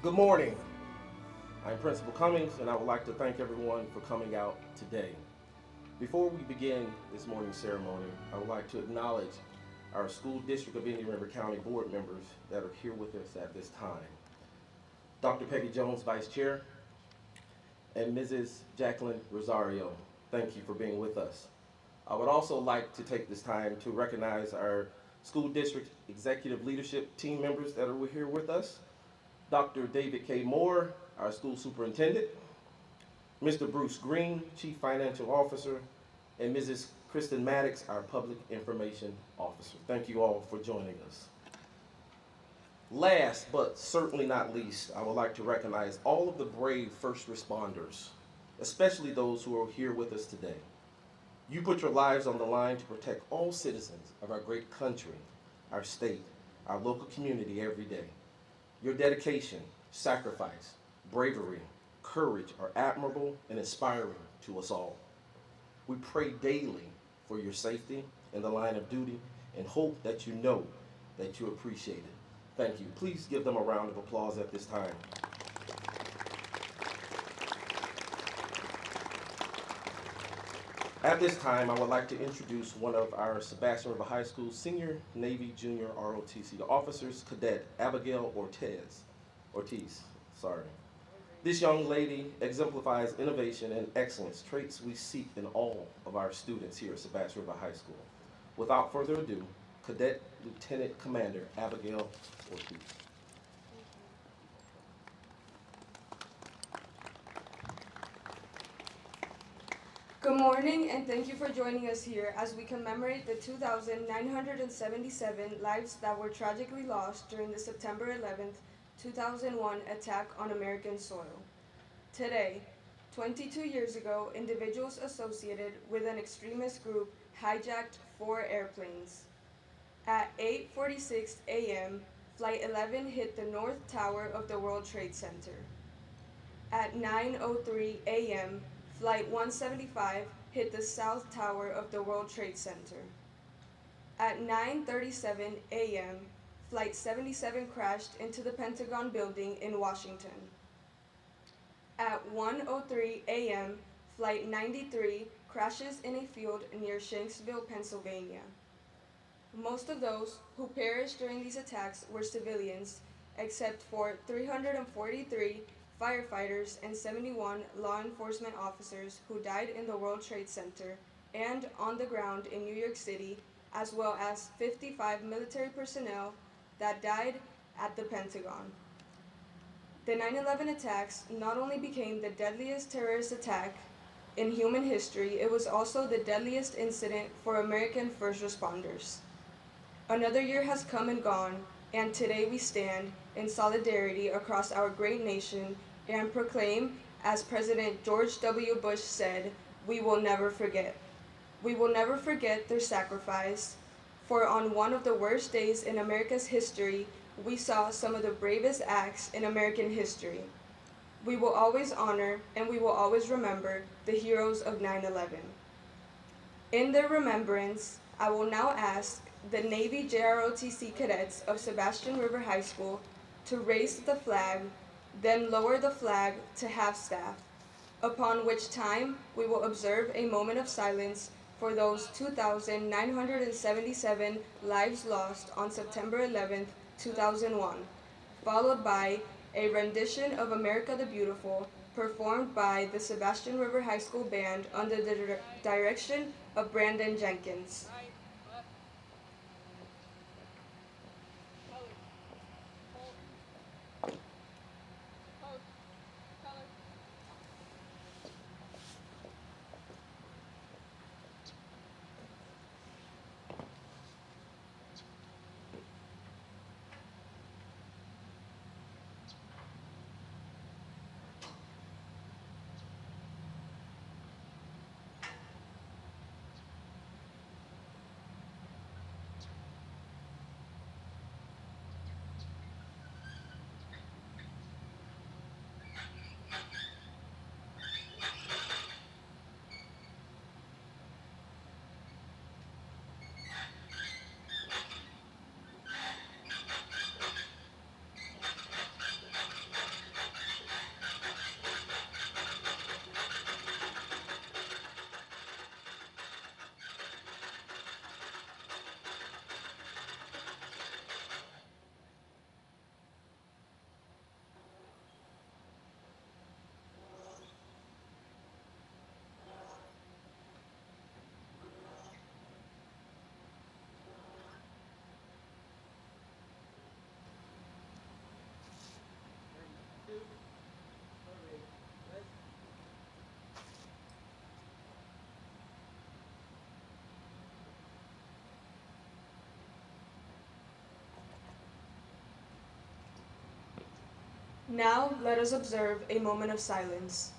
Good morning. I'm Principal Cummings, and I would like to thank everyone for coming out today. Before we begin this morning's ceremony, I would like to acknowledge our School District of Indian River County board members that are here with us at this time. Dr. Peggy Jones, Vice Chair, and Mrs. Jacqueline Rosario, thank you for being with us. I would also like to take this time to recognize our school district executive leadership team members that are here with us. Dr. David K. Moore, our school superintendent, Mr. Bruce Green, Chief Financial Officer, and Mrs. Kristen Maddox, our Public Information Officer. Thank you all for joining us. Last, but certainly not least, I would like to recognize all of the brave first responders, especially those who are here with us today. You put your lives on the line to protect all citizens of our great country, our state, our local community every day. Your dedication, sacrifice, bravery, courage are admirable and inspiring to us all. We pray daily for your safety in the line of duty and hope that you know that you appreciate it. Thank you. Please give them a round of applause at this time. At this time, I would like to introduce one of our Sebastian River High School Senior Navy Junior ROTC officers, Cadet Abigail Ortiz. This young lady exemplifies innovation and excellence, traits we seek in all of our students here at Sebastian River High School. Without further ado, Cadet Lieutenant Commander Abigail Ortiz. Good morning, and thank you for joining us here as we commemorate the 2,977 lives that were tragically lost during the September 11th, 2001 attack on American soil. Today, 22 years ago, individuals associated with an extremist group hijacked 4 airplanes. At 8:46 a.m., Flight 11 hit the North Tower of the World Trade Center. At 9:03 a.m., Flight 175 hit the South Tower of the World Trade Center. At 9:37 a.m., Flight 77 crashed into the Pentagon building in Washington. At 1:03 a.m., Flight 93 crashes in a field near Shanksville, Pennsylvania. Most of those who perished during these attacks were civilians, except for 343 firefighters and 71 law enforcement officers who died in the World Trade Center and on the ground in New York City, as well as 55 military personnel that died at the Pentagon. The 9/11 attacks not only became the deadliest terrorist attack in human history, it was also the deadliest incident for American first responders. Another year has come and gone, and today we stand in solidarity across our great nation and proclaim, as President George W. Bush said, we will never forget. We will never forget their sacrifice, for on one of the worst days in America's history, we saw some of the bravest acts in American history. We will always honor and we will always remember the heroes of 9/11. In their remembrance, I will now ask the Navy JROTC cadets of Sebastian River High School to raise the flag, then lower the flag to half-staff, upon which time we will observe a moment of silence for those 2,977 lives lost on September 11th, 2001, followed by a rendition of America the Beautiful performed by the Sebastian River High School Band under the direction of Brandon Jenkins. Now let us observe a moment of silence.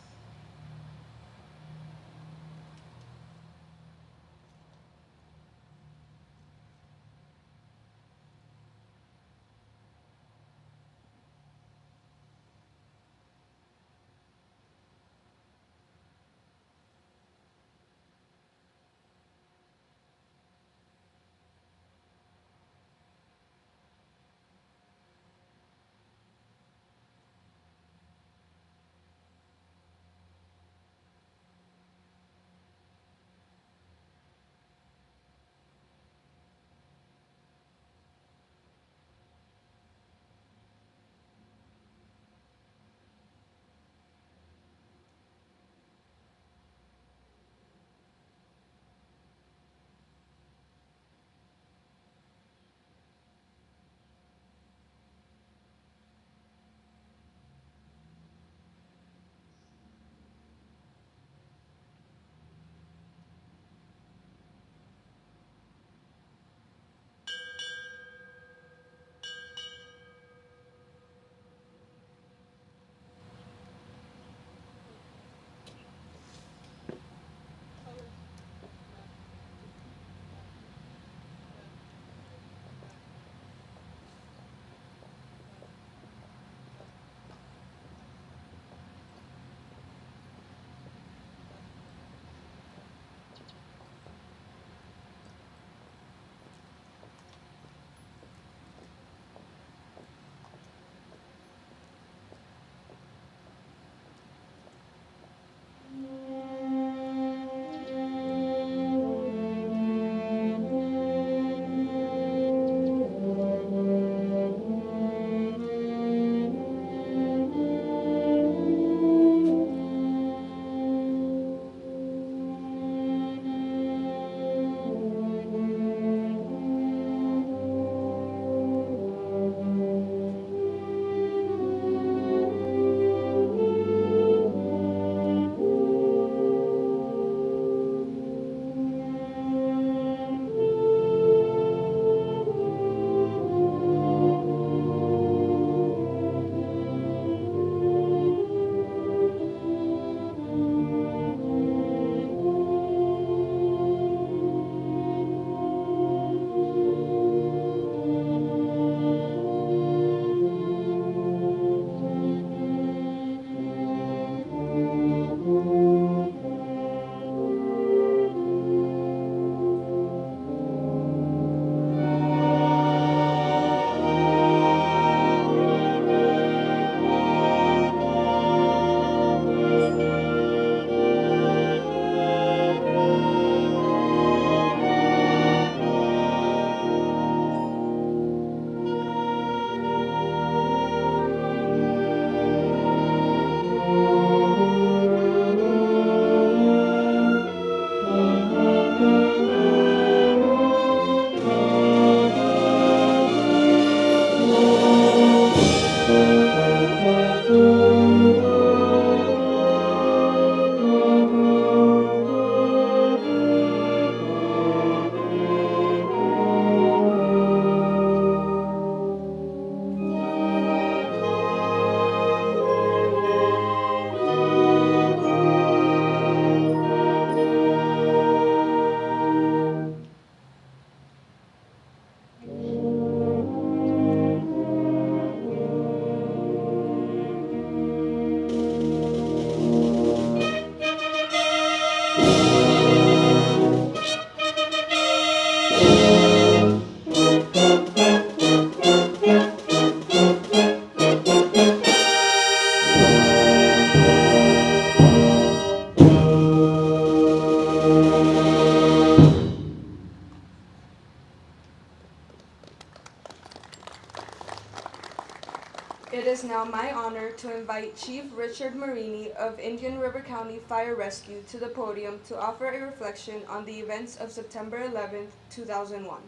It is now my honor to invite Chief Richard Marini of Indian River County Fire Rescue to the podium to offer a reflection on the events of September 11th, 2001.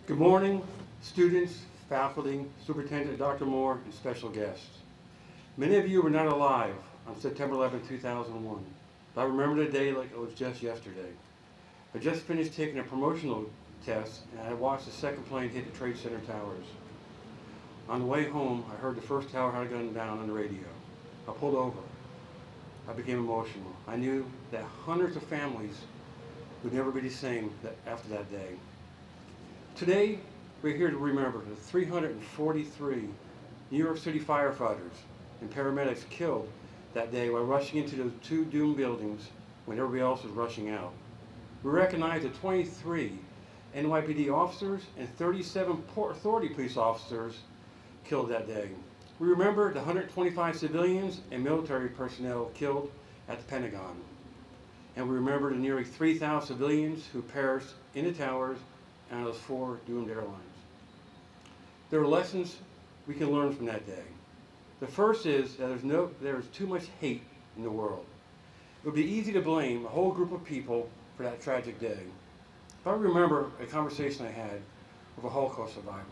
Good morning, students, faculty, Superintendent Dr. Moore, and special guests. Many of you were not alive on September 11, 2001, but I remember the day like it was just yesterday. I just finished taking a promotional test, and I watched the second plane hit the Trade Center towers. On the way home, I heard the first tower had gone down on the radio. I pulled over. I became emotional. I knew that hundreds of families would never be the same after that day. Today, we're here to remember the 343 New York City firefighters and paramedics killed that day while rushing into those two doomed buildings when everybody else was rushing out. We recognize the 23 NYPD officers and 37 Port Authority police officers killed that day. We remember the 125 civilians and military personnel killed at the Pentagon. And we remember the nearly 3,000 civilians who perished in the towers and on those 4 doomed airlines. There are lessons we can learn from that day. The first is that there is too much hate in the world. It would be easy to blame a whole group of people for that tragic day. But I remember a conversation I had with a Holocaust survivor.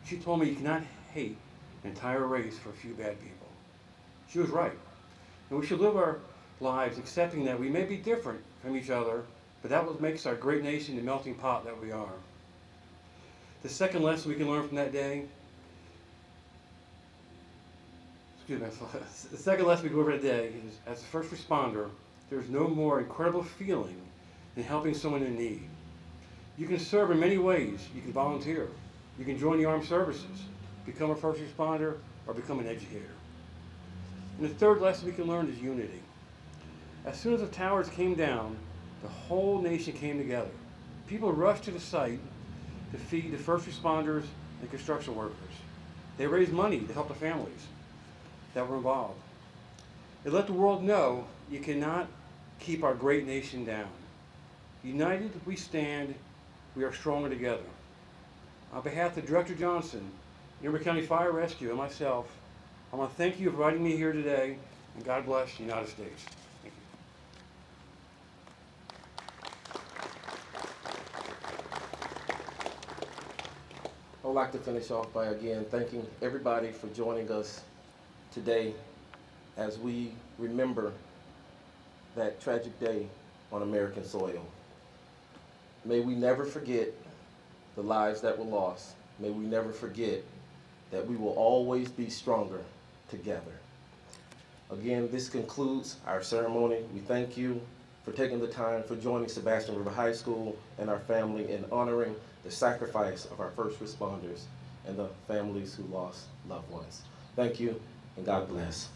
She told me you cannot hate an entire race for a few bad people. She was right. And we should live our lives accepting that we may be different from each other, but that what makes our great nation the melting pot that we are. The second lesson we can learn from that day, the second lesson we go over today is, as a first responder, there's no more incredible feeling than helping someone in need. You can serve in many ways. You can volunteer. You can join the armed services, become a first responder, or become an educator. And the third lesson we can learn is unity. As soon as the towers came down, the whole nation came together. People rushed to the site to feed the first responders and construction workers. They raised money to help the families that were involved. It let the world know you cannot keep our great nation down. United we stand, we are stronger together. On behalf of Director Johnson, Remembrance County Fire Rescue, and myself, I want to thank you for inviting me here today, and God bless the United States. Thank you. I would like to finish off by again thanking everybody for joining us today as we remember that tragic day on American soil. May we never forget the lives that were lost. May we never forget that we will always be stronger together. Again, this concludes our ceremony. We thank you for taking the time for joining Sebastian River High School and our family in honoring the sacrifice of our first responders and the families who lost loved ones. Thank you, and God bless.